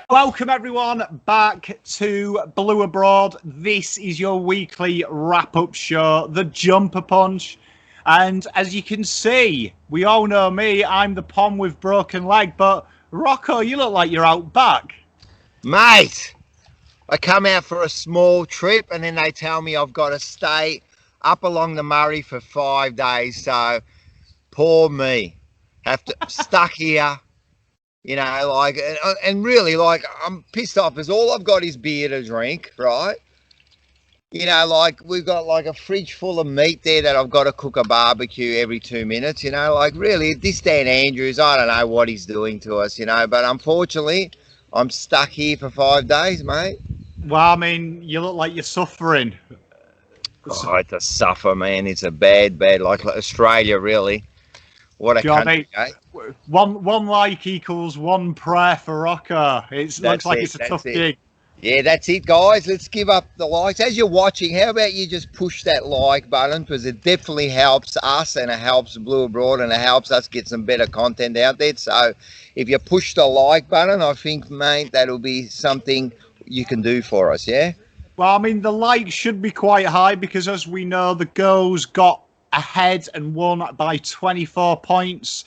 Welcome everyone back to Blue Abroad. This is your weekly wrap-up show, the Jumper Punch. And as you can see, we all know me, I'm the Pom with broken leg, but Rocco, you look like you're out back. Mate, I come out for a small trip and then they tell me I've got to stay up along the Murray for 5 days. So poor me, have to stuck here. And really, I'm pissed off because all I've got is beer to drink, right? We've got a fridge full of meat there that I've got to cook a barbecue every 2 minutes, really, this Dan Andrews, I don't know what he's doing to us, but unfortunately, I'm stuck here for 5 days, mate. Well, I mean, you look like you're suffering. Oh, it's a suffer, man. It's a bad, like Australia, really. What a country, eh? One like equals one prayer for Rocco. Looks like it's a tough gig. Yeah, that's it, guys. Let's give up the likes. As you're watching, how about you just push that like button, because it definitely helps us and it helps Blue Abroad and it helps us get some better content out there. So if you push the like button, I think, mate, that'll be something you can do for us, yeah? Well, I mean, the likes should be quite high because, as we know, the girls got ahead and won by 24 points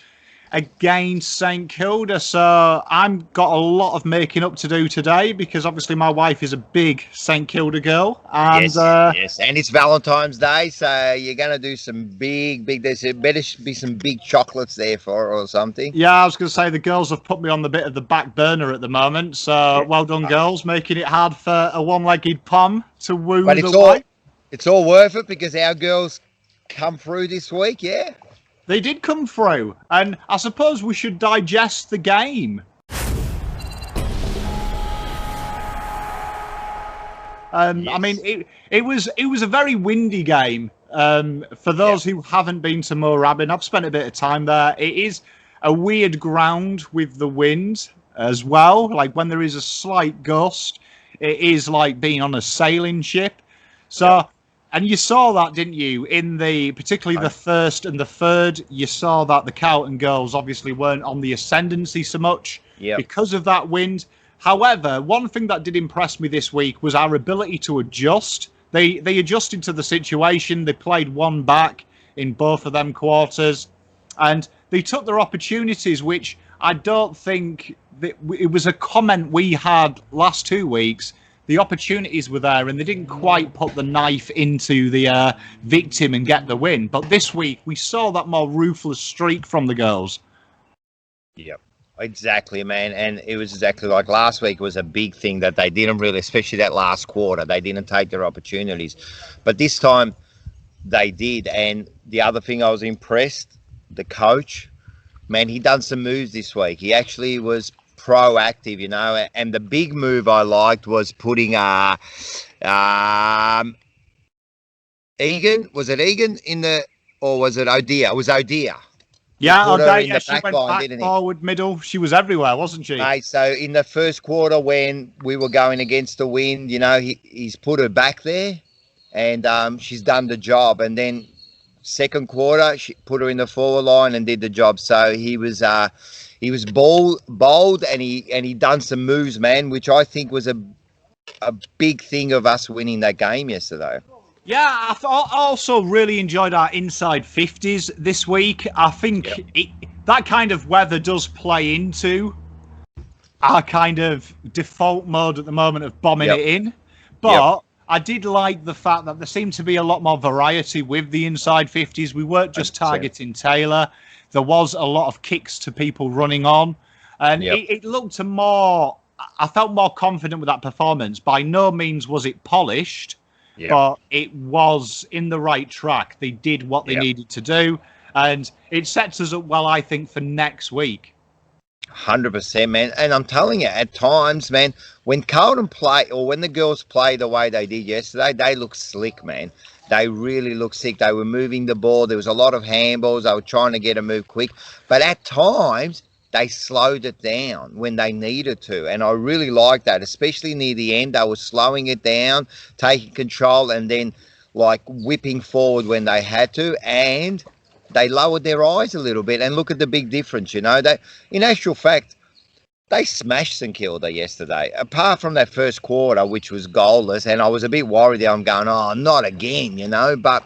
against St Kilda. So I've got a lot of making up to do today because obviously my wife is a big St Kilda girl. And, yes. And it's Valentine's Day, so you're going to do some big, there's better be some big chocolates there for her or something. Yeah, I was going to say the girls have put me on the bit of the back burner at the moment. So yeah. Well done, girls, making it hard for a one-legged Pom to woo the wife. It's all worth it because our girls come through this week, yeah? They did come through, and I suppose we should digest the game. Yes. I mean, it was a very windy game. For those who haven't been to Moorabbin, I've spent a bit of time there. It is a weird ground with the wind as well. Like when there is a slight gust, it is like being on a sailing ship. So. Yeah. And you saw that, didn't you? In particularly the first and the third, you saw that the Carlton girls obviously weren't on the ascendancy so much because of that wind. However, one thing that did impress me this week was our ability to adjust. They adjusted to the situation. They played one back in both of them quarters, and they took their opportunities, which I don't think it was a comment we had last 2 weeks. The opportunities were there and they didn't quite put the knife into the victim and get the win. But this week, we saw that more ruthless streak from the girls. Yep, exactly, man. And it was exactly like last week was a big thing that they didn't really, especially that last quarter, they didn't take their opportunities. But this time they did. And the other thing I was impressed, the coach, man, he done some moves this week. He actually was proactive, and the big move I liked was putting Egan, was it Egan or was it Odia? It was Odia. Yeah, Odia, she went back, forward, middle. She was everywhere, wasn't she? Mate, so in the first quarter when we were going against the wind, he's put her back there and she's done the job. And then second quarter, she put her in the forward line and did the job. So he was bold and he done some moves, man, which I think was a big thing of us winning that game yesterday. Yeah, I also really enjoyed our inside 50s this week. I think that kind of weather does play into our kind of default mode at the moment of bombing it in. But I did like the fact that there seemed to be a lot more variety with the inside 50s. We weren't just targeting Taylor. There was a lot of kicks to people running on. And it looked I felt more confident with that performance. By no means was it polished, but it was in the right track. They did what they needed to do. And it sets us up well, I think, for next week. 100%, man. And I'm telling you, at times, man, when Carlton play or when the girls play the way they did yesterday, they look slick, man. They really looked sick. They were moving the ball. There was a lot of handballs. They were trying to get a move quick. But at times, they slowed it down when they needed to. And I really liked that, especially near the end. They were slowing it down, taking control, and then whipping forward when they had to. And they lowered their eyes a little bit. And look at the big difference, That, in actual fact, they smashed St Kilda yesterday. Apart from that first quarter, which was goalless, and I was a bit worried there. I'm going, oh, not again, you know. But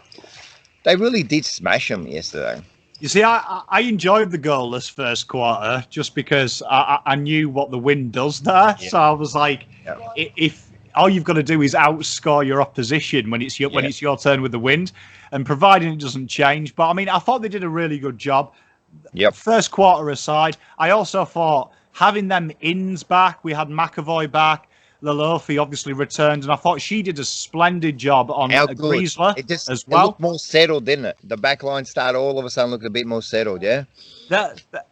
they really did smash them yesterday. You see, I enjoyed the goalless first quarter just because I knew what the wind does there. Yeah. So I was like, if all you've got to do is outscore your opposition when it's your turn with the wind, and providing it doesn't change. But I mean, I thought they did a really good job. Yep. First quarter aside, I also thought having them ins back, we had McAvoy back. Lalofi obviously returned, and I thought she did a splendid job on Griezler as well. It looked more settled, didn't it? The back line started all of a sudden look a bit more settled, yeah?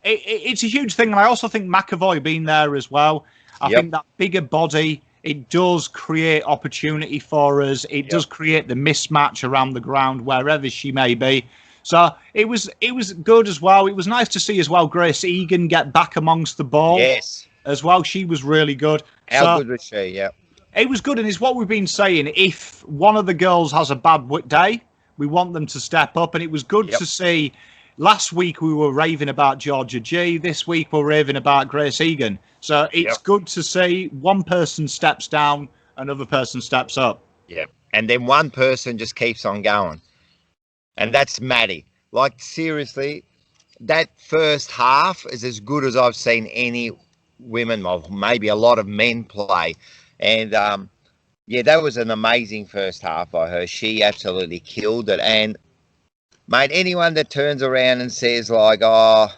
It's a huge thing, and I also think McAvoy being there as well. I think that bigger body, it does create opportunity for us. It does create the mismatch around the ground, wherever she may be. So it was good as well. It was nice to see as well Grace Egan get back amongst the ball. Yes. As well, she was really good. How good was she? Yeah. It was good, and it's what we've been saying. If one of the girls has a bad day, we want them to step up, and it was good to see. Last week we were raving about Georgia G. This week we're raving about Grace Egan. So it's good to see one person steps down, another person steps up. Yeah, and then one person just keeps on going, and that's Maddie. Like, seriously, that first half is as good as I've seen any women, or maybe a lot of men play. And that was an amazing first half by her. She absolutely killed it. And mate, anyone that turns around and says like, oh,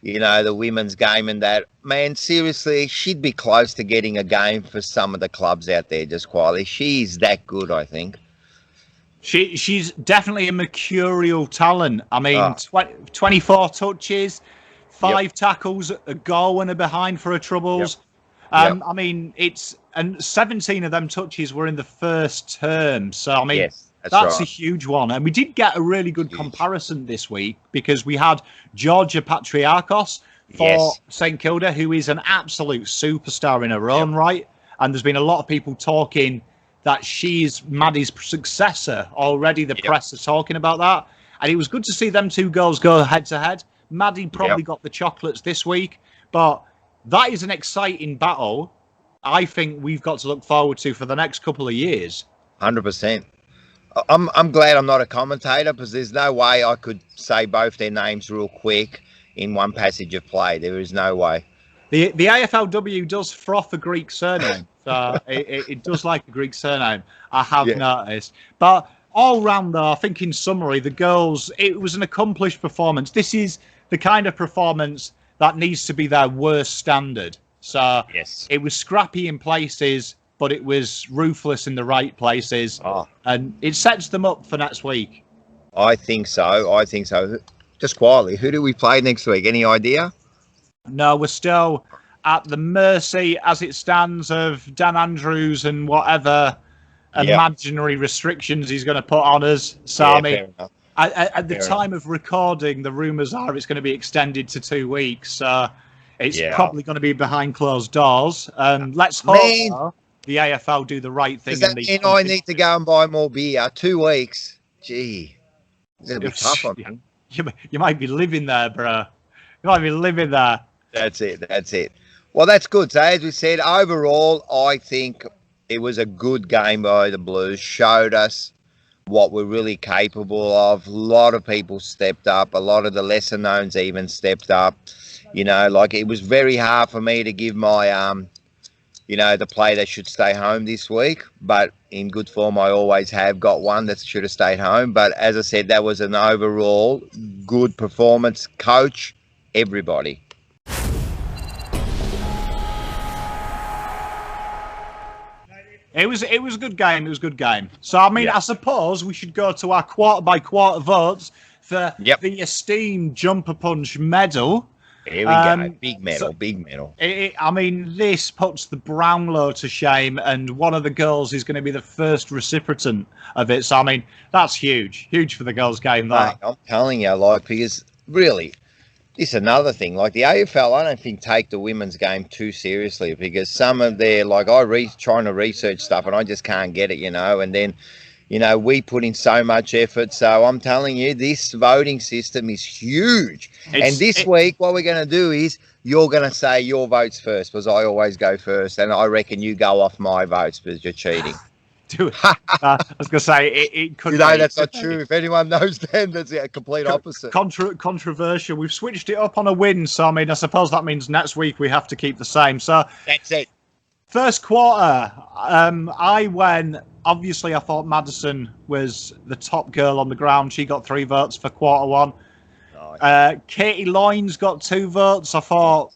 you know, the women's game and that, man, seriously, she'd be close to getting a game for some of the clubs out there just quietly. She's that good, I think. She's definitely a mercurial talent. I mean, 24 touches, 5 tackles, a goal and a behind for her troubles. I mean, and 17 of them touches were in the first term. So, I mean, that's a huge one. And we did get a really good comparison this week because we had Georgia Patriarchos for St Kilda, who is an absolute superstar in her own right. And there's been a lot of people talking that she's Maddie's successor already. The press is talking about that. And it was good to see them two girls go head to head. Maddie probably got the chocolates this week, but that is an exciting battle I think we've got to look forward to for the next couple of years. 100%. I'm glad I'm not a commentator because there's no way I could say both their names real quick in one passage of play. There is no way. The AFLW does froth a Greek surname. So it does like a Greek surname, I have noticed. But all round though, I think in summary, the girls, it was an accomplished performance. This is the kind of performance that needs to be their worst standard. So it was scrappy in places, but it was ruthless in the right places. And it sets them up for next week. I think so. Just quietly, who do we play next week? Any idea? No, we're still at the mercy, as it stands, of Dan Andrews and whatever imaginary restrictions he's going to put on us. So, I mean, at the time of recording, the rumours are it's going to be extended to 2 weeks. It's probably going to be behind closed doors. Let's hope the AFL do the right thing. Does that mean I need to go and buy more beer? 2 weeks. Gee, it's going to be tough on me. You might be living there, bro. You might be living there. That's it. Well, that's good. So, as we said, overall, I think it was a good game by the Blues. Showed us what we're really capable of. A lot of people stepped up. A lot of the lesser knowns even stepped up. You know, like it was very hard for me to give my, the play that should stay home this week. But in good form, I always have got one that should have stayed home. But as I said, that was an overall good performance. Coach, everybody. It was a good game. It was a good game. So, I mean, I suppose we should go to our quarter-by-quarter votes for the esteemed Jumper Punch medal. Here we go. Big medal, big medal. I mean, this puts the Brownlow to shame, and one of the girls is going to be the first recipient of it. So, I mean, that's huge. Huge for the girls' game, that. Mate, I'm telling you, like, because really, this is another thing. Like, the AFL, I don't think take the women's game too seriously because some of their, like, trying to research stuff and I just can't get it, you know, and then, You know, we put in so much effort. So I'm telling you, this voting system is huge. And this week, what we're going to do is you're going to say your votes first, because I always go first. And I reckon you go off my votes because you're cheating. I was going to say, it could be. That's not true. If anyone knows, then that's a complete opposite. Controversial. We've switched it up on a win. So, I mean, I suppose that means next week we have to keep the same. So that's it. First quarter, I went. Obviously, I thought Madison was the top girl on the ground. She got 3 votes for quarter one. Nice. Katie Loynes got 2 votes. I thought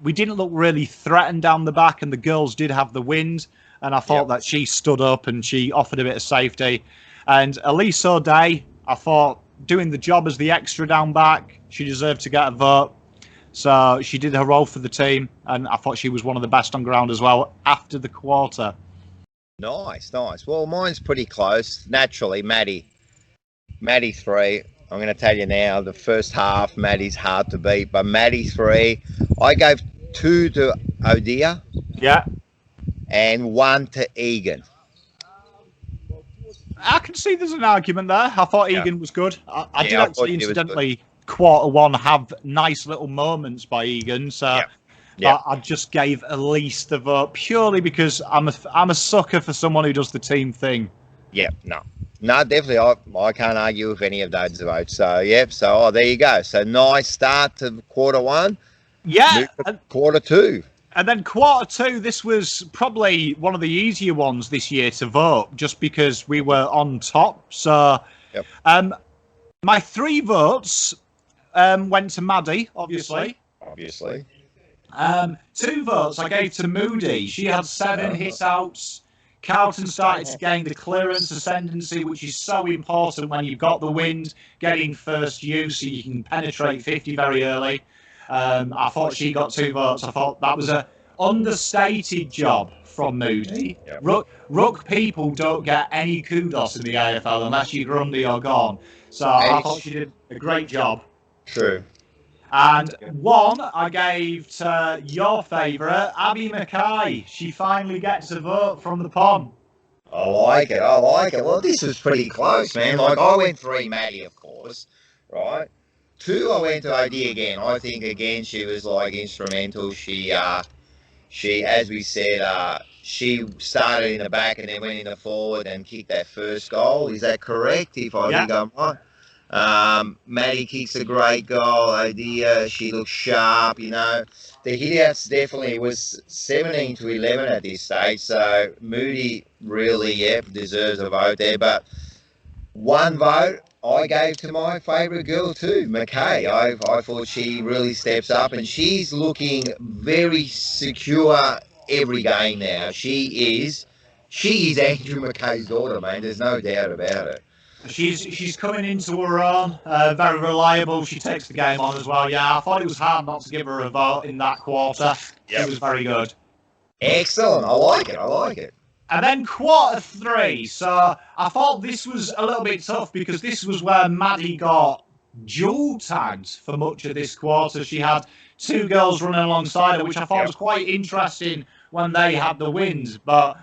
we didn't look really threatened down the back, and the girls did have the wind. And I thought that she stood up and she offered a bit of safety. And Elise O'Day, I thought, doing the job as the extra down back, she deserved to get a vote. So she did her role for the team, and I thought she was one of the best on ground as well after the quarter. Nice. Well, mine's pretty close. Naturally, Maddie 3. I'm going to tell you now, the first half, Maddie's hard to beat, but Maddie 3, I gave 2 to Odia. Yeah. And 1 to Egan. I can see there's an argument there. I thought Egan was good. I did actually, incidentally, quarter one have nice little moments by Egan. So I just gave Elise the vote purely because I'm a sucker for someone who does the team thing. Yeah, no, definitely. I can't argue with any of those votes. So, there you go. So, nice start to quarter one. Yeah. Quarter two. And then quarter two, this was probably one of the easier ones this year to vote, just because we were on top. So, my 3 votes went to Maddie, obviously. 2 votes I gave to Moody. She had 7 hit-outs. Carlton started to gain the clearance ascendancy, which is so important when you've got the wind, getting first use so you can penetrate 50 very early. I thought she got 2 votes. I thought that was a understated job from Moody. Ruck people don't get any kudos in the AFL unless you're Grundy or gone. So I thought she did a great job. True. And 1 I gave to your favourite, Abby Mackay. She finally gets a vote from the Pom. I like it. Well, this was pretty close, man. Like, I went 3 Maddie, of course, right? 2 I went to OD again. I think, again, she was, like, instrumental. She, as we said, she started in the back and then went in the forward and kicked that first goal. Is that correct? If I think I'm right. Maddie kicks a great goal. Idea, she looks sharp, you know. The hit-outs definitely was 17 to 11 at this stage. So Moody really, deserves a vote there. But 1 vote I gave to my favourite girl too, Mackay. I thought she really steps up, and she's looking very secure every game now. She is Andrew Mackay's daughter, man. There's no doubt about it. She's coming into her own, very reliable. She takes the game on as well. Yeah, I thought it was hard not to give her a vote in that quarter. She was very good. Excellent. I like it. And then quarter 3. So I thought this was a little bit tough because this was where Maddie got dual tagged for much of this quarter. She had 2 girls running alongside her, which I thought was quite interesting when they had the wind. But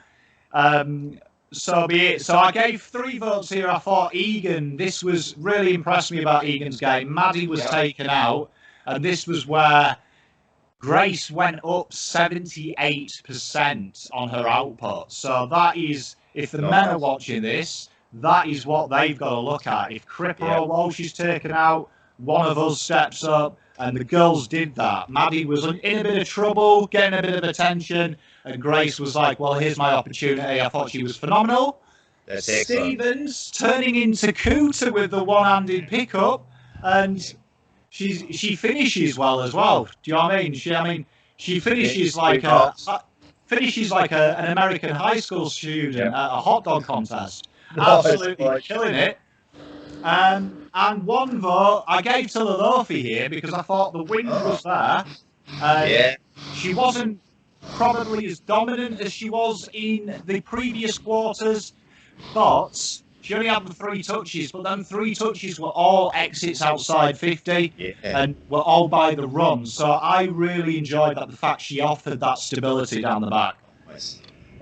so be it. So I gave 3 votes here. I thought Egan, this was really impressed me about Egan's game. Maddie was taken out, and this was where Grace went up 78% on her output. So that is, if the men are watching this, that is what they've got to look at. If Cripper or Walsh is taken out, one of us steps up, and the girls did that. Maddie was in a bit of trouble, getting a bit of attention, and Grace was like, well, here's my opportunity. I thought she was phenomenal. That's Stevens turning into Cooter with the one-handed pickup, and she finishes well as well. Do you know what I mean? She finishes like an American high school student at a hot dog contest. Absolutely killing it. And 1 vote I gave to Lalofi here because I thought the wind was there. She wasn't probably as dominant as she was in the previous quarters, but she only had the 3 touches, but them 3 touches were all exits outside 50 and were all by the run. So I really enjoyed that, the fact she offered that stability down the back.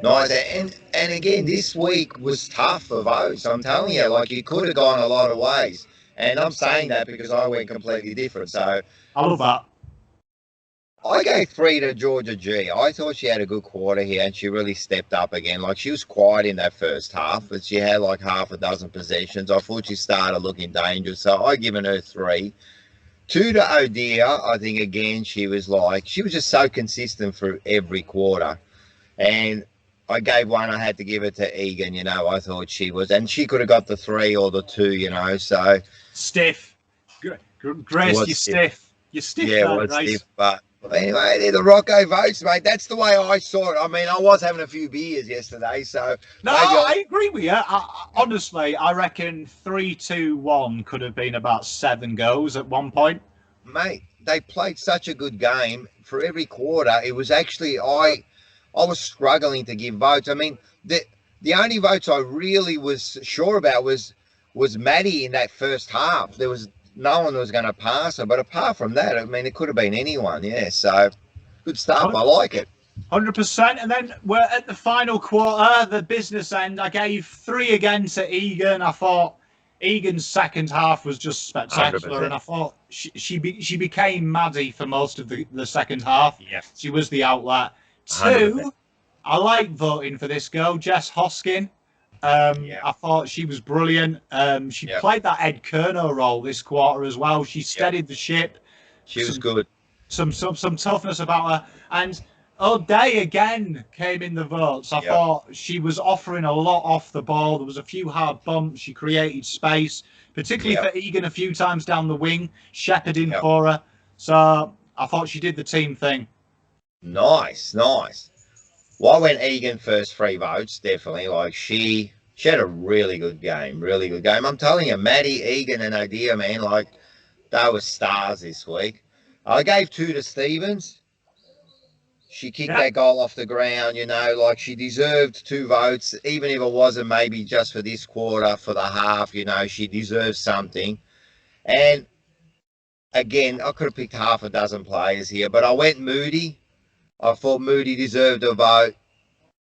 Nice. And again, this week was tough for votes. I'm telling you, like, you could have gone a lot of ways. And I'm saying that because I went completely different. So I love that. I gave 3 to Georgia G. I thought she had a good quarter here and she really stepped up again. Like, she was quiet in that first half, but she had like half a dozen possessions. I thought she started looking dangerous. So I given her 3. 2 to Odia. I think again she was just so consistent through every quarter. And I gave 1. I had to give it to Egan. You know, I thought she was, and she could have got the 3 or the 2. You know, so stiff. Grace, you're stiff. You're stiff. Yeah, it was stiff, but anyway, they're the Rocco votes, mate. That's the way I saw it. I mean, I was having a few beers yesterday, so no, I agree with you. Honestly, I reckon 3-2-1 could have been about 7 goals at one point. Mate, they played such a good game for every quarter. It was actually I was struggling to give votes. I mean, the only votes I really was sure about was Maddie in that first half. There was no one was going to pass her, but apart from that, I mean, it could have been anyone. Yeah, so good stuff. I like it. 100%. And then we're at the final quarter, the business end. I gave 3 again to Egan. I thought Egan's second half was just spectacular, 100%. And I thought she became Maddie for most of the second half. Yeah, she was the outlet. 2, 100%. I like voting for this girl, Jess Hoskin. I thought she was brilliant. She played that Ed Kerno role this quarter as well. She steadied the ship. She was good. Some toughness about her. And O'Day again came in the votes. I thought she was offering a lot off the ball. There was a few hard bumps. She created space, particularly for Egan a few times down the wing, shepherding for her. So I thought she did the team thing. Nice. Well, I went Egan first, 3 votes, definitely. Like, she had a really good game. I'm telling you, Maddie, Egan, and Odia, man, like, they were stars this week. I gave 2 to Stevens. She kicked that goal off the ground, you know, like, she deserved 2 votes, even if it wasn't maybe just for this quarter, for the half, you know, she deserves something. And again, I could have picked half a dozen players here, but I went Moody. I thought Moody deserved a vote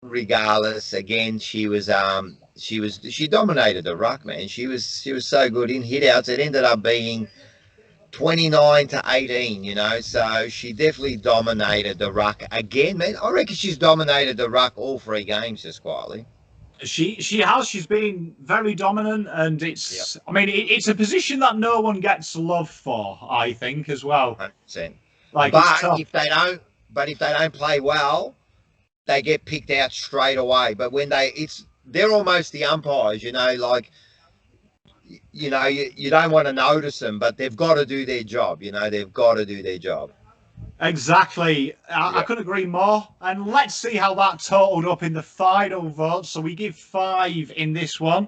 regardless. Again, she dominated the ruck, man. She was so good in hit outs. It ended up being 29 to 18, you know, so she definitely dominated the ruck again, man. I reckon she's dominated the ruck all 3 games just quietly. She has. She's been very dominant, and it's I mean, it's a position that no one gets love for, I think, as well. 100%. Like, but if they don't play well, they get picked out straight away. But when they're almost the umpires, you know, like, you know, you don't want to notice them, but they've got to do their job. You know, they've got to do their job. Exactly. I couldn't agree more. And let's see how that totaled up in the final vote. So we give 5 in this one.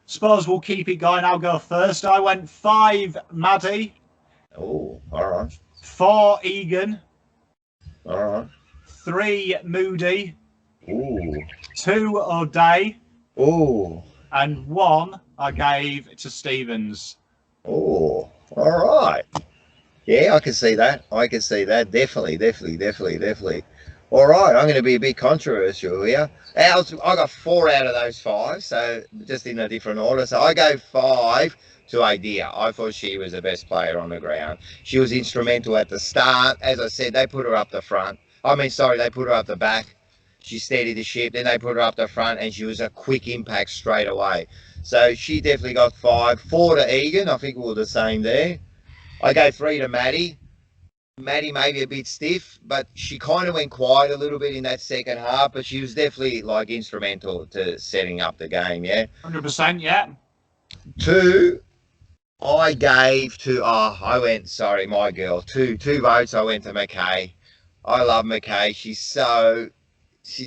Suppose we'll keep it going. I'll go first. I went 5 Maddie. Oh, all right. 4 Egan. All right. 3 Moody. Ooh. 2 O'Day. Ooh. And 1 I gave to Stevens. Oh, all right. Yeah, I can see that. Definitely. All right, I'm going to be a bit controversial here. I got 4 out of those 5, so just in a different order. So I gave 5 to Idea. I thought she was the best player on the ground. She was instrumental at the start. As I said, they put her up the front. They put her up the back. She steadied the ship. Then they put her up the front, and she was a quick impact straight away. So she definitely got 5. 4 to Egan. I think we were the same there. I gave 3 to Maddie. Maddie maybe a bit stiff, but she kind of went quiet a little bit in that second half, but she was definitely like instrumental to setting up the game, 100%, yeah. 2, I gave to, my girl. 2 votes, I went to McKay. I love McKay. She's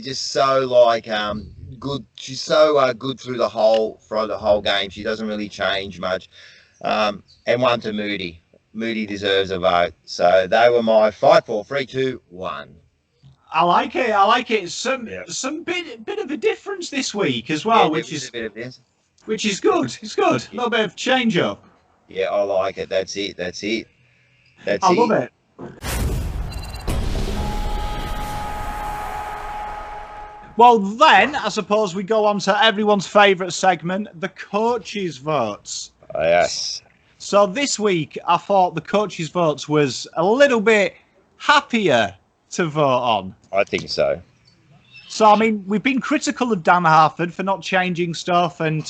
just so like good. She's so good through the whole game. She doesn't really change much. And 1 to Moody. Moody deserves a vote. So they were my 5, 4, 3, 2, 1. I like it. Some bit of a difference this week as well, which is good. It's good. A little bit of change up. Yeah, I like it. That's it. I love it. Well, then, I suppose we go on to everyone's favourite segment, the coaches' votes. Yes. So this week, I thought the coaches' votes was a little bit happier to vote on. I think so. So, I mean, we've been critical of Dan Harford for not changing stuff and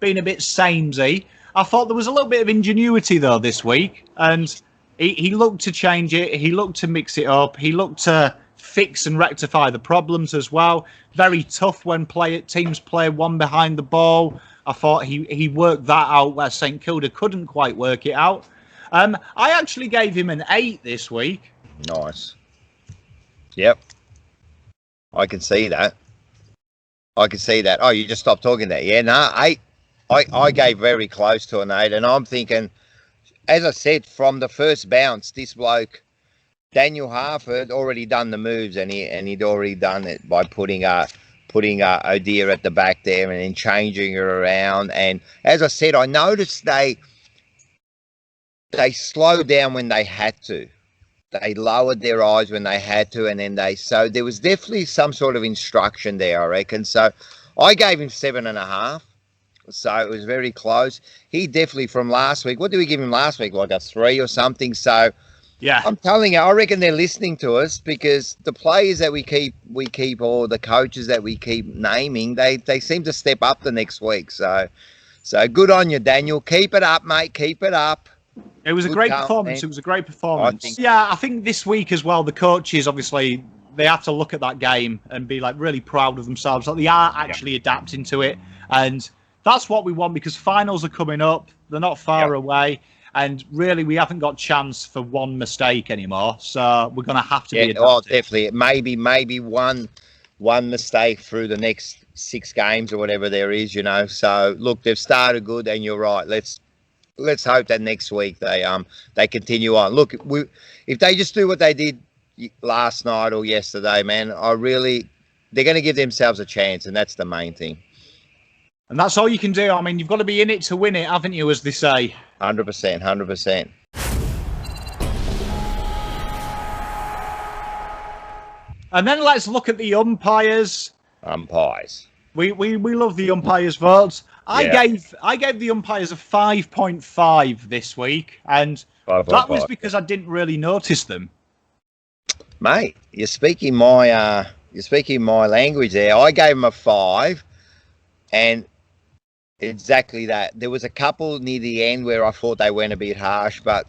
being a bit samey. I thought there was a little bit of ingenuity, though, this week. And he looked to change it. He looked to mix it up. He looked to fix and rectify the problems as well. Very tough when teams play one behind the ball. I thought he worked that out where St Kilda couldn't quite work it out. I actually gave him an 8 this week. Nice. Yep. I can see that. Oh, you just stopped talking there. Yeah, no, 8. I gave very close to an 8, and I'm thinking, as I said, from the first bounce, this bloke, Daniel Harford, already done the moves, and he'd already done it by putting O'Dear at the back there and then changing her around. And as I said, I noticed they slowed down when they had to. They lowered their eyes when they had to, and then so there was definitely some sort of instruction there, I reckon. So I gave him 7.5. So it was very close. He definitely, from last week, what did we give him last week? Like a 3 or something. So yeah, I'm telling you, I reckon they're listening to us, because the players that we keep, or the coaches that we keep naming, they seem to step up the next week. So good on you, Daniel. Keep it up, mate. Keep it up. It was a great performance. It was a great performance. I think this week as well, the coaches, obviously, they have to look at that game and be like really proud of themselves. Like they are actually adapting to it. And that's what we want, because finals are coming up. They're not far away. And really, we haven't got chance for one mistake anymore. So we're going to have to be adaptive. Oh, definitely. Maybe one mistake through the next 6 games or whatever there is, So, look, they've started good, and you're right. Let's hope that next week they continue on. Look, if they just do what they did last night or yesterday, man, they're going to give themselves a chance, and that's the main thing. And that's all you can do. I mean, you've got to be in it to win it, haven't you, as they say? 100%, 100%. And then let's look at the umpires. We love the umpires' votes. I gave the umpires a 5.5 this week, and that was because I didn't really notice them. Mate, you're speaking my language there. I gave them a 5, and exactly that. There was a couple near the end where I thought they went a bit harsh, but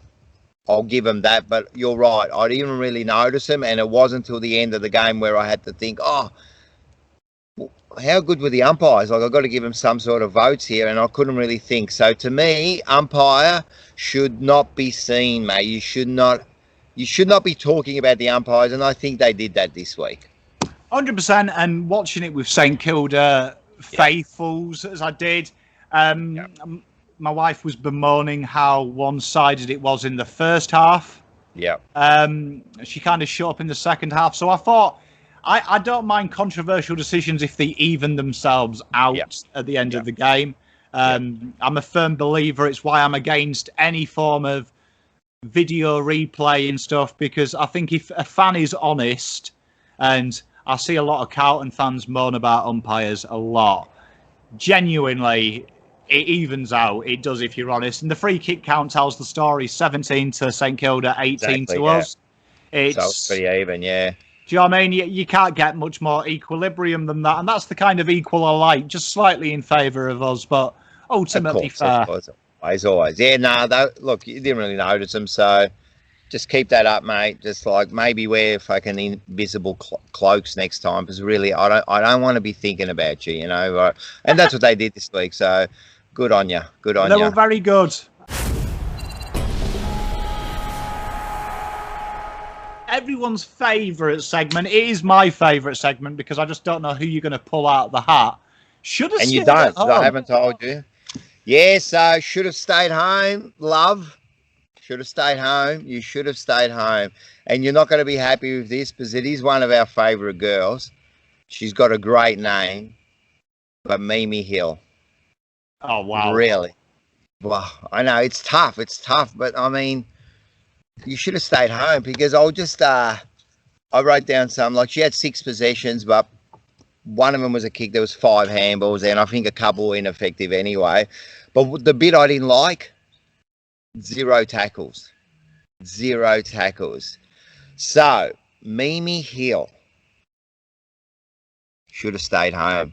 I'll give them that. But you're right, I didn't really notice them, and it wasn't until the end of the game where I had to think, how good were the umpires? Like, I've got to give them some sort of votes here, and I couldn't really think. So to me, umpire should not be seen, mate. You should not be talking about the umpires, and I think they did that this week. 100%, and watching it with St Kilda faithfuls, as I did, my wife was bemoaning how one-sided it was in the first half. Yeah. She kind of shut up in the second half, so I thought, I don't mind controversial decisions if they even themselves out at the end of the game. I'm a firm believer. It's why I'm against any form of video replay and stuff, because I think if a fan is honest, and I see a lot of Carlton fans moan about umpires a lot, genuinely, it evens out. It does if you're honest. And the free kick count tells the story. 17 to St Kilda, 18 to us. It's pretty even, yeah. Do you know what I mean? You can't get much more equilibrium than that. And that's the kind of equal I like, just slightly in favour of us, but ultimately fair. Always. Yeah, look, you didn't really notice them, so just keep that up, mate. Just like maybe wear fucking invisible cloaks next time, because really, I don't want to be thinking about you, And that's what they did this week, so good on you. Good on you. They were very good. Everyone's favourite segment. It is my favourite segment, because I just don't know who you're going to pull out of the hat. And you don't. I haven't told you. Yes, should have stayed home, love. Should have stayed home. You should have stayed home. And you're not going to be happy with this, because it is one of our favourite girls. She's got a great name, but Mimi Hill. Oh, wow. Really? Well, I know, it's tough. But, I mean, you should have stayed home, because I'll just, I wrote down some, like she had 6 possessions, but one of them was a kick. There was 5 handballs there, and I think a couple were ineffective anyway. But the bit I didn't like, 0 tackles. 0 tackles. So, Mimi Hill should have stayed home.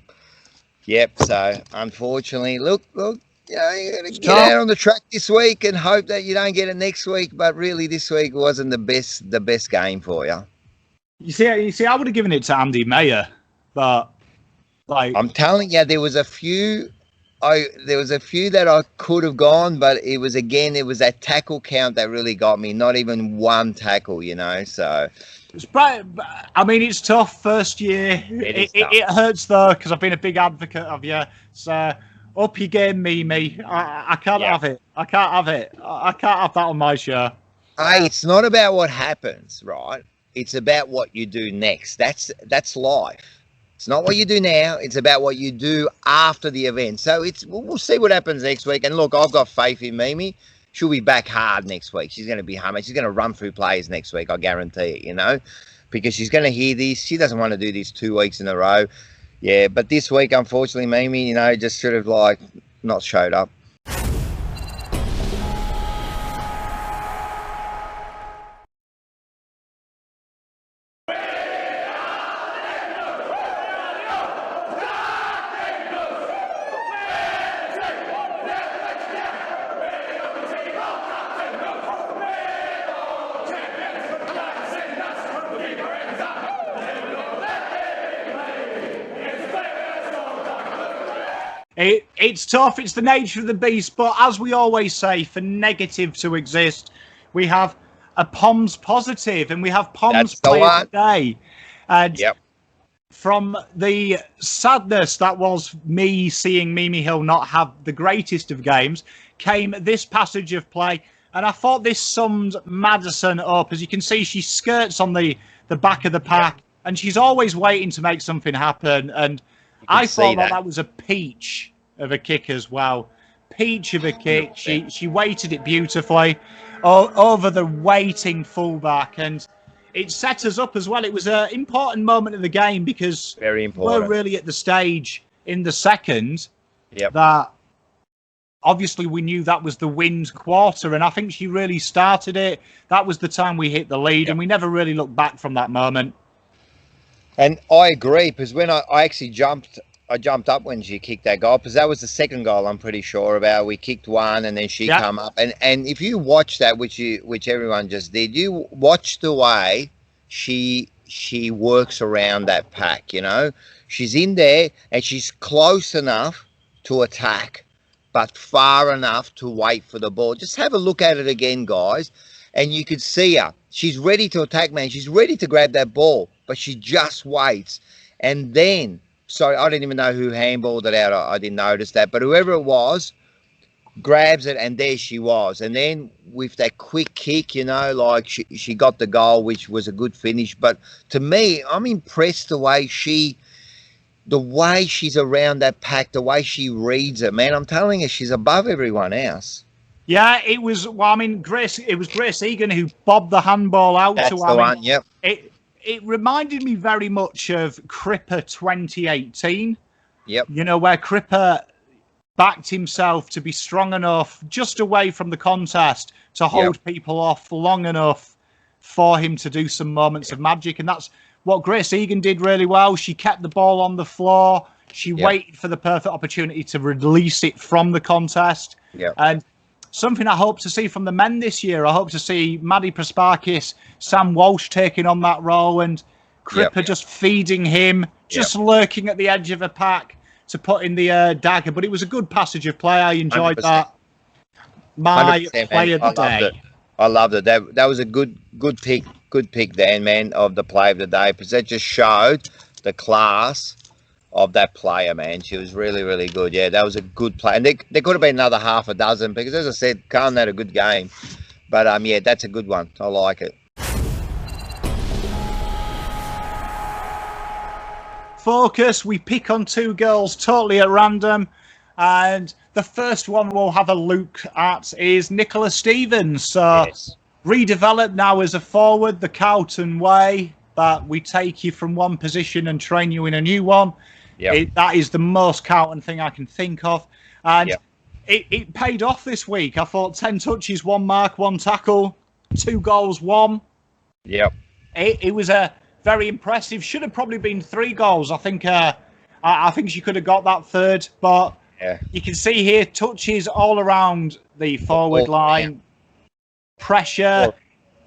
Yep, so unfortunately, look, you got to get out on the track this week and hope that you don't get it next week. But really, this week wasn't the best game for you. You see, I would have given it to Andy Mayer, but like I'm telling you, there was a few that I could have gone, but it was that tackle count that really got me. Not even 1 tackle, so. It's tough first year. It hurts though, because I've been a big advocate of you. So up your game, Mimi. I can't have it. I can't have it. I can't have that on my show. Hey, it's not about what happens, right? It's about what you do next. That's life. It's not what you do now. It's about what you do after the event. So we'll see what happens next week. And look, I've got faith in Mimi. She'll be back hard next week. She's going to be humming. She's going to run through players next week, I guarantee it, because she's going to hear this. She doesn't want to do this 2 weeks in a row. Yeah, but this week, unfortunately, Mimi, just sort of like not showed up. It's tough. It's the nature of the beast. But as we always say, for negative to exist, we have a Pom's positive, and we have Pom's play of the day. And from the sadness that was me seeing Mimi Hill not have the greatest of games, came this passage of play. And I thought this summed Madison up. As you can see, she skirts on the back of the pack, and she's always waiting to make something happen. And I thought that was a peach of a kick as well. Peach of a kick. She weighted it beautifully over the waiting fullback, and it set us up as well. It was an important moment of the game because very important. We're really at the stage in the second that obviously we knew that was the wind quarter, and I think she really started it. That was the time we hit the lead, and we never really looked back from that moment. And I agree, because when I actually jumped up when she kicked that goal, because that was the second goal I'm pretty sure about. We kicked one and then she come up. And if you watch that, which everyone just did, you watch the way she works around that pack, She's in there and she's close enough to attack, but far enough to wait for the ball. Just have a look at it again, guys. And you could see her. She's ready to attack, man. She's ready to grab that ball, but she just waits. And then, sorry, I didn't even know who handballed it out. I didn't notice that. But whoever it was grabs it, and there she was. And then with that quick kick, like she got the goal, which was a good finish. But to me, I'm impressed the way she's around that pack, the way she reads it, man. I'm telling you, she's above everyone else. Yeah, it was. Well, Grace Egan who bobbed the handball out. That's the one. Yep. It reminded me very much of Cripper 2018. Yep. Where Cripper backed himself to be strong enough just away from the contest to hold people off long enough for him to do some moments of magic, and that's what Grace Egan did really well. She kept the ball on the floor. She waited for the perfect opportunity to release it from the contest. Yeah. And something I hope to see from the men this year. I hope to see Maddie Prasparkis, Sam Walsh taking on that role, and Cripper just feeding him, just lurking at the edge of a pack to put in the dagger. But it was a good passage of play. I enjoyed 100%. That. My play of the day. I loved it. That was a good pick. Good pick, Dan, man, of the play of the day, because that just showed the class of that player, man. She was really, really good. Yeah, that was a good play. And there could have been another half a dozen, because, as I said, Carlton had a good game. But, that's a good one. I like it. Focus. We pick on 2 girls totally at random. And the first one we'll have a look at is Nicola Stevens. So redeveloped now as a forward, the Carlton way. that we take you from one position and train you in a new one. Yep. That is the most Carlton thing I can think of. And Yep. it paid off this week. I thought 10 touches, 1 mark, 1 tackle, 2 goals, 1. Yep. It was a very impressive. Should have probably been 3 goals. I think she could have got that third. But you can see here touches all around the forward line. Pressure.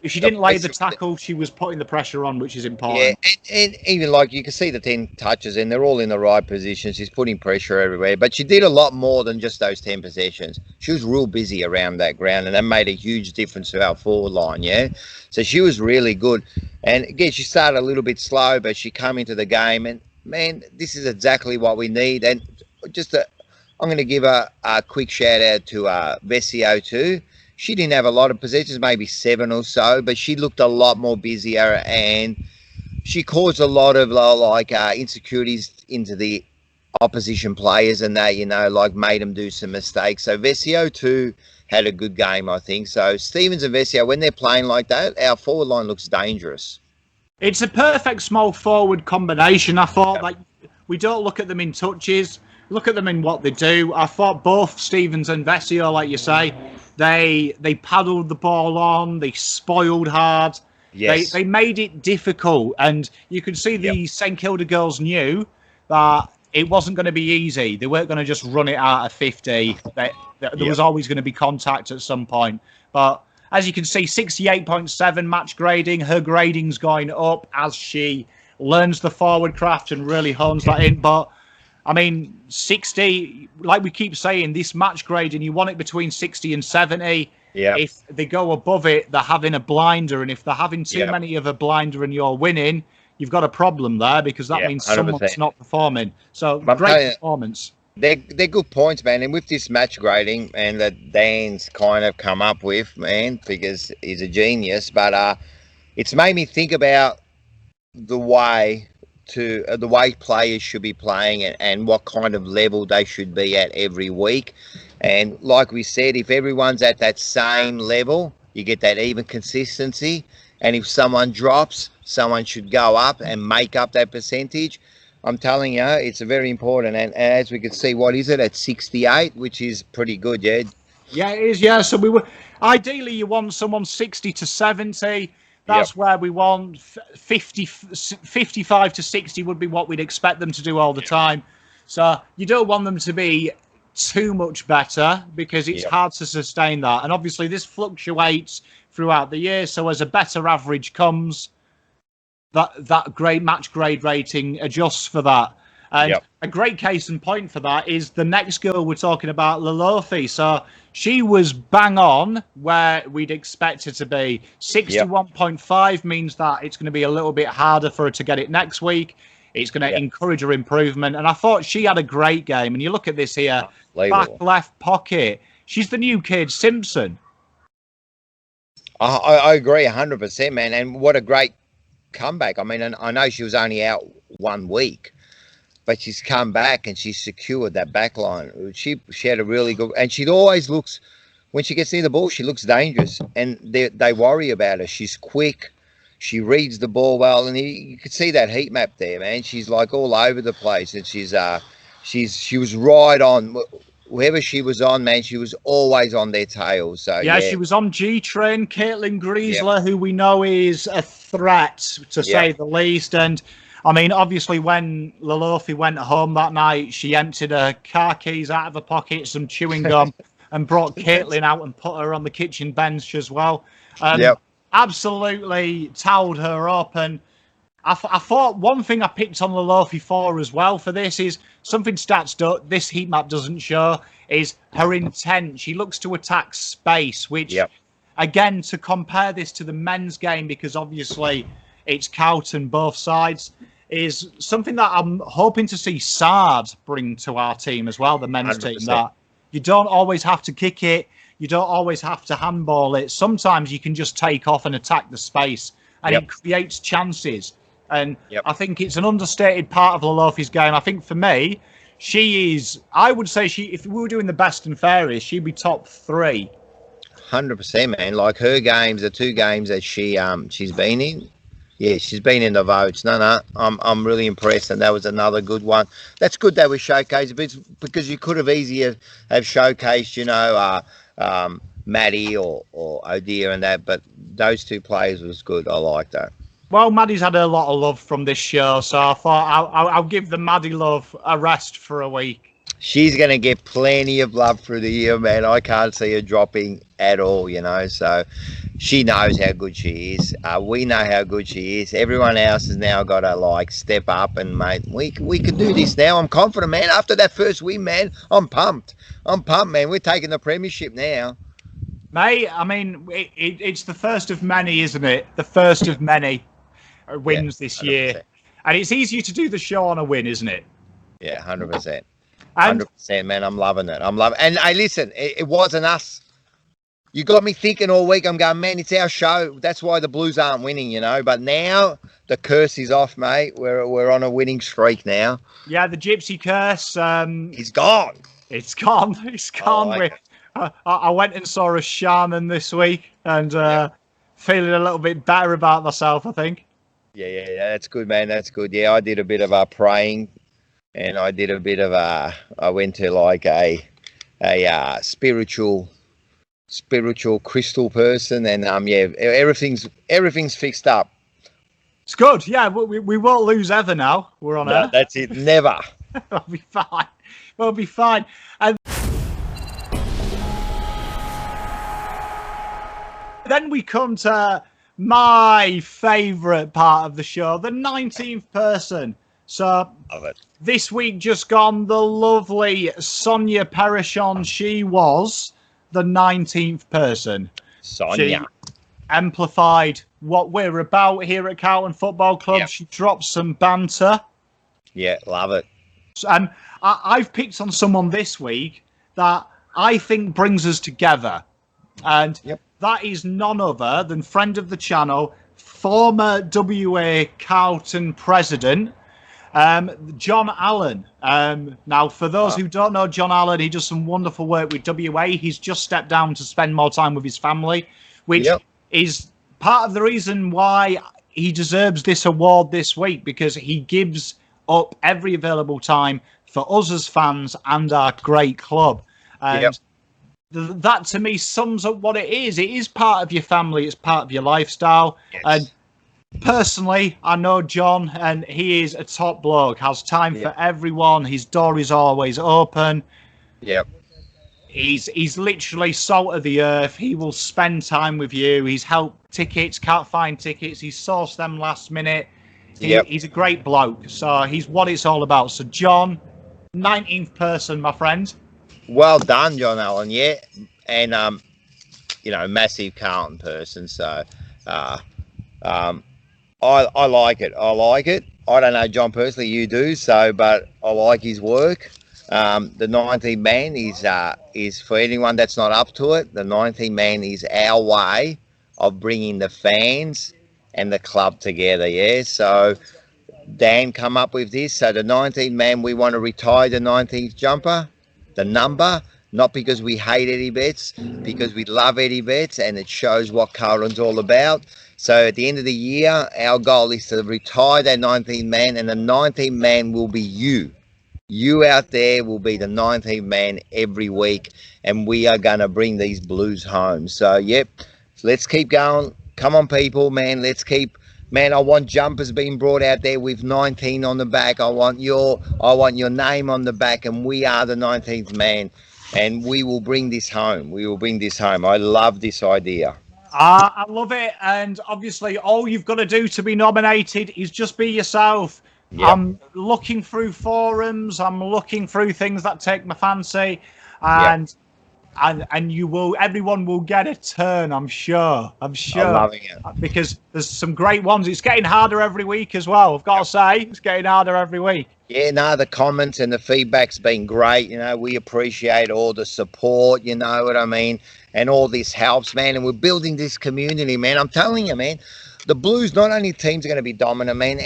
If she didn't lay the tackle, she was putting the pressure on, which is important. Yeah, and even like you can see the 10 touches, and they're all in the right position. She's putting pressure everywhere, but she did a lot more than just those 10 possessions. She was real busy around that ground, and that made a huge difference to our forward line. Yeah, so she was really good. And again, she started a little bit slow, but she came into the game, and man, this is exactly what we need. And I'm going to give a quick shout out to Vesio too. She didn't have a lot of possessions, maybe 7 or so, but she looked a lot more busier, and she caused a lot of insecurities into the opposition players, and they, made them do some mistakes. So Vesio too had a good game, I think. So Stevens and Vesio, when they're playing like that, our forward line looks dangerous. It's a perfect small forward combination. I thought, we don't look at them in touches, look at them in what they do. I thought both Stevens and Vesio, like you say, they paddled the ball on, they spoiled hard. Yes. They made it difficult, and you could see the St Kilda girls knew that it wasn't going to be easy. They weren't going to just run it out of 50. There was always going to be contact at some point. But as you can see, 68.7 match grading. Her grading's going up as she learns the forward craft and really hones that in. But I mean, 60, like we keep saying, this match grading, you want it between 60 and 70. Yeah. If they go above it, they're having a blinder. And if they're having too many of a blinder and you're winning, you've got a problem there, because that means 100%. Someone's not performing. So, great performance. They're good points, man. And with this match grading, and that Dan's kind of come up with, man, because he's a genius. But it's made me think about the way players should be playing, and what kind of level they should be at every week. And like we said, if everyone's at that same level, you get that even consistency. And if someone drops, someone should go up and make up that percentage. I'm telling you, it's very important. And as we can see, what is it at 68, which is pretty good, yeah? Yeah, it is, yeah. So ideally you want someone 60 to 70. That's where we want 55 to 60 would be what we'd expect them to do all the time. So you don't want them to be too much better, because it's hard to sustain that. And obviously this fluctuates throughout the year. So as a better average comes, that great match grade rating adjusts for that. And a great case in point for that is the next girl we're talking about, Lalofi. So she was bang on where we'd expect her to be. 61.5 means that it's going to be a little bit harder for her to get it next week. It's going to encourage her improvement. And I thought she had a great game. And you look at this here, back left pocket. She's the new kid, Simpson. I agree 100%, man. And what a great comeback. I mean, I know she was only out 1 week, but she's come back and she's secured that back line. She had a really good, and she always looks, when she gets near the ball, she looks dangerous, and they worry about her. She's quick, she reads the ball well, and you could see that heat map there, man. She's like all over the place, and she was right on. Whoever she was on, man, she was always on their tails. So she was on G-Train. Caitlin Griesler, who we know is a threat, to say the least. And I mean, obviously, when Lalofi went home that night, she emptied her car keys out of her pocket, some chewing gum, and brought Caitlin out and put her on the kitchen bench as well. Absolutely towed her up. And I thought one thing I picked on Lalofi for as well for this is something this heat map doesn't show, is her intent. She looks to attack space, which, again, to compare this to the men's game, because obviously it's Carlton both sides, is something that I'm hoping to see Sard bring to our team as well, the men's 100%. Team. That you don't always have to kick it, you don't always have to handball it. Sometimes you can just take off and attack the space, and it creates chances. And I think it's an understated part of Lalofi's game. I think for me, I would say if we were doing the best and fairest, she'd be top 3. 100%, man. Like her games, the 2 games that she's been in, Yeah, she's been in the votes. No, I'm really impressed, and that was another good one. That's good that we showcased because you could have easier have showcased, Maddie or Odeer and that, but those two players was good. I like that. Well, Maddie's had a lot of love from this show, so I thought I'll give the Maddie love a rest for a week. She's going to get plenty of love through the year, man. I can't see her dropping at all, so she knows how good she is. We know how good she is. Everyone else has now got to step up, and mate, we can do this now. I'm confident, man. After that first win, man, I'm pumped, man. We're taking the premiership now. Mate, I mean, it's the first of many, isn't it? The first of many wins this year. And it's easier to do the show on a win, isn't it? Yeah, 100%. 100%, man. I'm loving it. And hey, listen, it wasn't us. You got me thinking all week. I'm going, man, it's our show. That's why the Blues aren't winning, But now the curse is off, mate. We're on a winning streak now. Yeah, the Gypsy curse. It's gone. It's gone. It's gone. I went and saw a shaman this week and feeling a little bit better about myself, I think. Yeah, that's good, man. That's good. Yeah, I did a bit of praying, and I did a bit of I went to a spiritual crystal person, and everything's fixed up. It's good. Yeah, we won't lose ever now. We're on air. That's it. Never. We'll be fine. We'll be fine. And then we come to my favourite part of the show, the 19th person. So this week just gone, the lovely Sonia Perishon, she was the 19th person. Sonia. She amplified what we're about here at Carlton Football Club. Yep. She dropped some banter. Yeah, love it. And I've picked on someone this week that I think brings us together. And that is none other than friend of the channel, former WA Carlton president, John Allen. Now, for those who don't know John Allen, he does some wonderful work with WA. He's just stepped down to spend more time with his family, which is part of the reason why he deserves this award this week, because he gives up every available time for us as fans and our great club. And that to me sums up what it is. It is part of your family. It's part of your lifestyle. Yes. And personally, I know John, and he is a top bloke, has time for everyone. His door is always open. Yep. He's literally salt of the earth. He will spend time with you. He's helped tickets, can't find tickets. He's sourced them last minute. He's a great bloke. So he's what it's all about. So John, 19th person, my friend. Well done, John Allen. Yeah. And, massive Carlton person. So, I like it. I like it. I don't know John personally, you do. So, but I like his work. The 19th man is for anyone that's not up to it. The 19th man is our way of bringing the fans and the club together. Yeah. So Dan come up with this. So the 19th man, we want to retire the 19th jumper, the number, not because we hate Eddie Betts, because we love Eddie Betts, and it shows what Carlton's all about. So at the end of the year, our goal is to retire that 19th man, and the 19th man will be you. You out there will be the 19th man every week, and we are going to bring these Blues home. So, let's keep going. Come on, people, man. Let's keep... Man, I want jumpers being brought out there with 19 on the back. I want your name on the back, and we are the 19th man, and we will bring this home. We will bring this home. I love this idea. I love it, and obviously all you've got to do to be nominated is just be yourself. Yep. I'm looking through forums. I'm looking through things that take my fancy, and everyone will get a turn. I'm sure. I'm loving it because there's some great ones. It's getting harder every week as well. I've got to say, it's getting harder every week. Yeah, no, the comments and the feedback's been great. We appreciate all the support. You know what I mean, and all this helps, man. And we're building this community, man. I'm telling you, man. The Blues, not only teams are going to be dominant, man,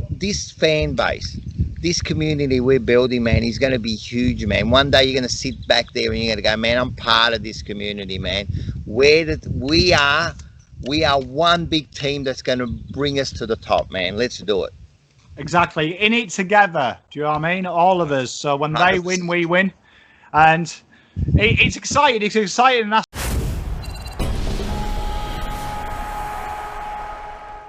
this fan base, this community we're building, man, is going to be huge, man. One day you're going to sit back there and you're going to go, man, I'm part of this community, man. We are We are one big team that's going to bring us to the top, man. Let's do it. Exactly. In it together. Do you know what I mean? All of us. So when they win, we win. And it's exciting. It's exciting. And it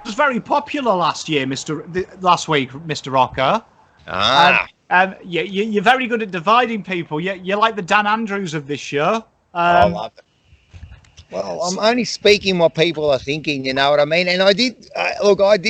was very popular last week, Mr. Rocco. You're very good at dividing people. You're like the Dan Andrews of this show. I love it. Well, I'm only speaking what people are thinking, you know what I mean? And I did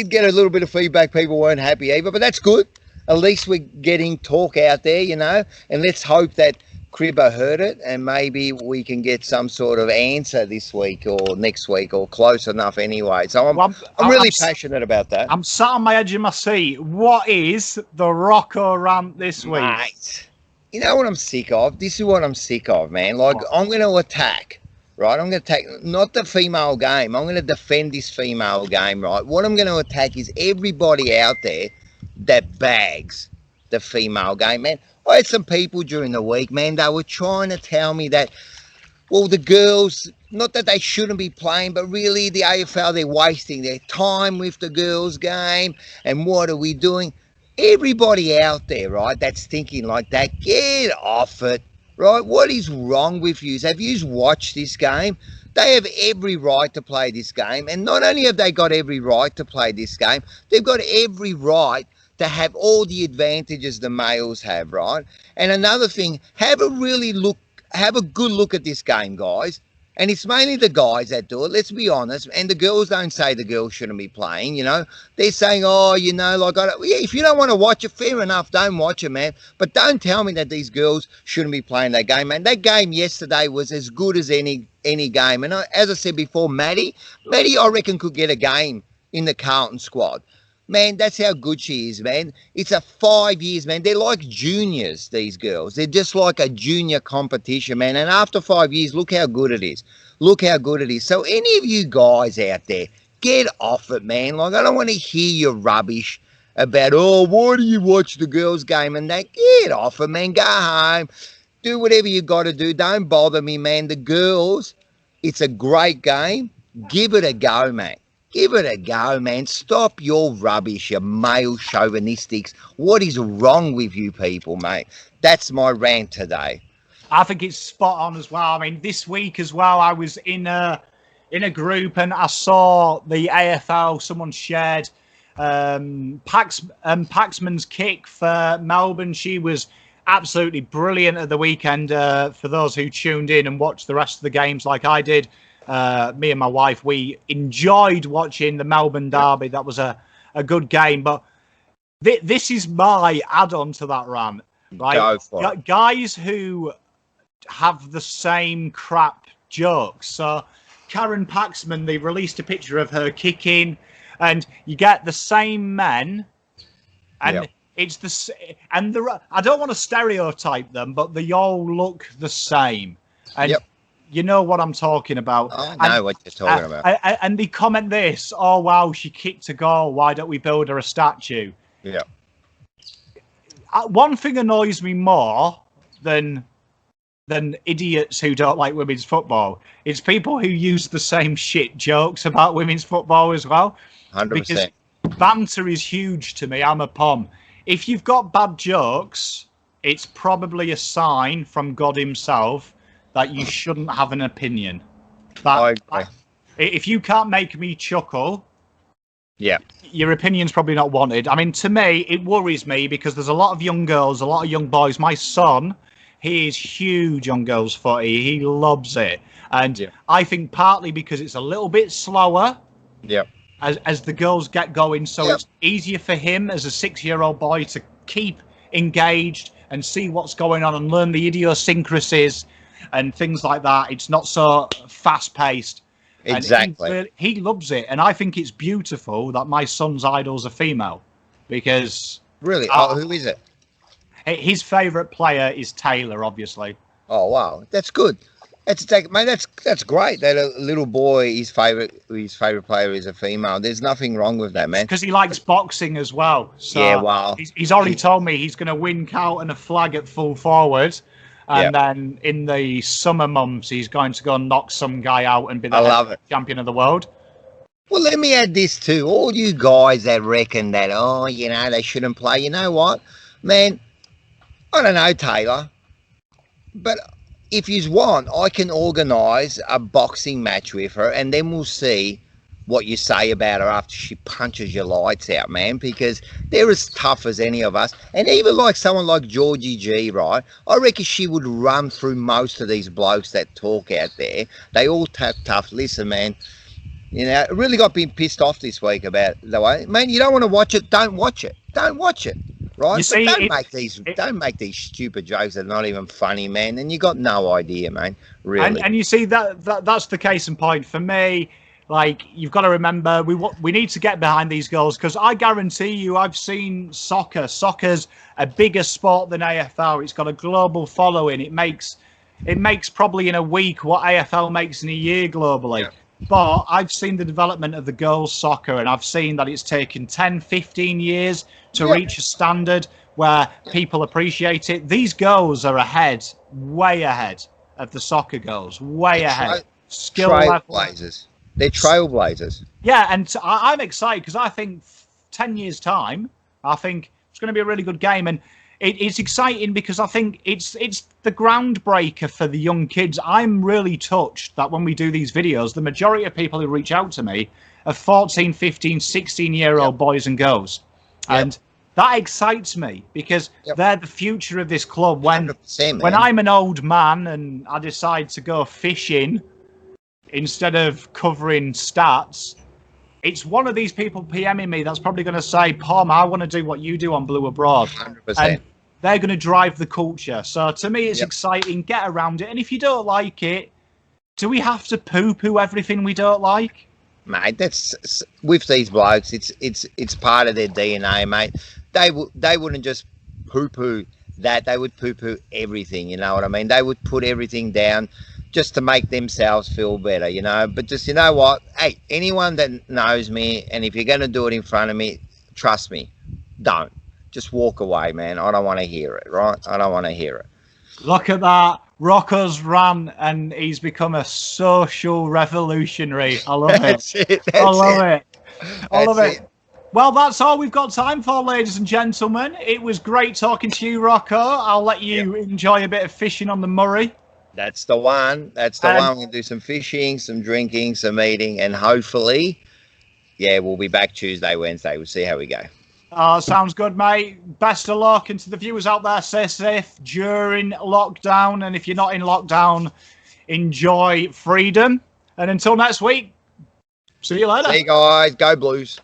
get a little bit of feedback. People weren't happy either, but that's good. At least we're getting talk out there, you know, and let's hope that Cribbo heard it and maybe we can get some sort of answer this week or next week or close enough anyway. So I'm really passionate about that. I'm sat on my edge of my seat. What is the Rocco rant this week? Mate, you know what I'm sick of? This is what I'm sick of, man. Like, I'm going to attack. Right, I'm going to attack not the female game. I'm going to defend this female game, right? What I'm going to attack is everybody out there that bags the female game, man. I had some people during the week, man, they were trying to tell me that, well, the girls, not that they shouldn't be playing, but really the AFL, they're wasting their time with the girls' game. And what are we doing? Everybody out there, right, that's thinking like that, get off it. Right, what is wrong with you? Have you watched this game? They have every right to play this game. And not only have they got every right to play this game, they've got every right to have all the advantages the males have, right? And another thing, have a good look at this game, guys. And it's mainly the guys that do it, let's be honest. And the girls don't say the girls shouldn't be playing, you know. They're saying, oh, you know, like, if you don't want to watch it, fair enough, don't watch it, man. But don't tell me that these girls shouldn't be playing that game, man. That game yesterday was as good as any game. And as I said before, Maddie, I reckon, could get a game in the Carlton squad. Man, that's how good she is, man. It's a 5 years, man. They're like juniors, these girls. They're just like a junior competition, man. And after 5 years, look how good it is. Look how good it is. So any of you guys out there, get off it, man. Like, I don't want to hear your rubbish about, oh, why do you watch the girls' game and that? Get off it, man. Go home. Do whatever you got to do. Don't bother me, man. The girls, it's a great game. Give it a go, mate. Give it a go, man. Stop your rubbish, your male chauvinistics. What is wrong with you people, mate? That's my rant today. I think it's spot on as well. I mean, this week as well, I was in a group and I saw the AFL. Someone shared Paxman's kick for Melbourne. She was absolutely brilliant at the weekend. For those who tuned in and watched the rest of the games like I did, me and my wife, we enjoyed watching the Melbourne derby. That was a good game. But this is my add-on to that rant. Right? Go for it. Guys who have the same crap jokes. So Karen Paxman, they released a picture of her kicking, and you get the same men, and it's I don't want to stereotype them, but they all look the same. And you know what I'm talking about. I know what you're talking about. And they comment this, oh, wow, she kicked a goal. Why don't we build her a statue? Yeah. One thing annoys me more than idiots who don't like women's football is people who use the same shit jokes about women's football as well. 100%. Because banter is huge to me. I'm a Pom. If you've got bad jokes, it's probably a sign from God himself that you shouldn't have an opinion. I agree. If you can't make me chuckle, yeah, your opinion's probably not wanted. I mean, to me, it worries me because there's a lot of young girls, a lot of young boys. My son, he is huge on girls' footy. He loves it. And I think partly because it's a little bit slower as the girls get going. So it's easier for him as a 6-year-old boy to keep engaged and see what's going on and learn the idiosyncrasies and things like that. It's not so fast-paced. Exactly. He loves it. And I think it's beautiful that my son's idol's a female. Because... Really? Who is it? His favourite player is Taylor, obviously. Oh, wow. That's good. That's great that a little boy, his favourite player is a female. There's nothing wrong with that, man. Because he likes boxing as well. So yeah, wow. He's already told me he's going to win Carlton a flag at full forward. And then in the summer months, he's going to go and knock some guy out and be the champion of the world. Well, let me add this too. All you guys that reckon that, oh, you know, they shouldn't play. You know what, man? I don't know, Taylor. But if you want, I can organise a boxing match with her, and then we'll see what you say about her after she punches your lights out, man, because they're as tough as any of us. And even like someone like Georgie G, right? I reckon she would run through most of these blokes that talk out there. They all tough. Listen, man, you know, I really got being pissed off this week about the way, man, you don't want to watch it, don't watch it. Don't watch it. Right? You see, don't make these stupid jokes that are not even funny, man. And you got no idea, man. Really. And you see that's the case in point for me. Like, you've got to remember, we need to get behind these girls, because I guarantee you, I've seen soccer. Soccer's a bigger sport than AFL. It's got a global following. It makes probably in a week what AFL makes in a year globally. Yeah. But I've seen the development of the girls' soccer, and I've seen that it's taken 10, 15 years to reach a standard where people appreciate it. These girls are ahead, way ahead of the soccer girls, way ahead. Skill trailblazers. They're trailblazers. Yeah, and I'm excited because I think 10 years' time, I think it's going to be a really good game. And it's exciting because I think it's the groundbreaker for the young kids. I'm really touched that when we do these videos, the majority of people who reach out to me are 14, 15, 16-year-old boys and girls. And that excites me because they're the future of this club. When I'm an old man and I decide to go fishing instead of covering stats, it's one of these people PMing me that's probably going to say, Pom, I want to do what you do on Blue Abroad. 100%. And they're going to drive the culture. So to me, it's exciting. Get around it. And if you don't like it, do we have to poo-poo everything we don't like? Mate, that's with these blokes. It's part of their DNA, mate. They wouldn't just poo-poo that. They would poo-poo everything. You know what I mean? They would put everything down just to make themselves feel better, you know. But just, you know what? Hey, anyone that knows me, and if you're going to do it in front of me, trust me, don't. Just walk away, man. I don't want to hear it, right? I don't want to hear it. Look at that. Rocco's rant, and he's become a social revolutionary. I love it. That's it. I love it. I love it. Well, that's all we've got time for, ladies and gentlemen. It was great talking to you, Rocco. I'll let you enjoy a bit of fishing on the Murray. That's the one. That's the one. We'll do some fishing, some drinking, some eating, and hopefully, we'll be back Tuesday, Wednesday. We'll see how we go. Sounds good, mate. Best of luck. And to the viewers out there, stay safe during lockdown. And if you're not in lockdown, enjoy freedom. And until next week, see you later. See you guys. Go Blues.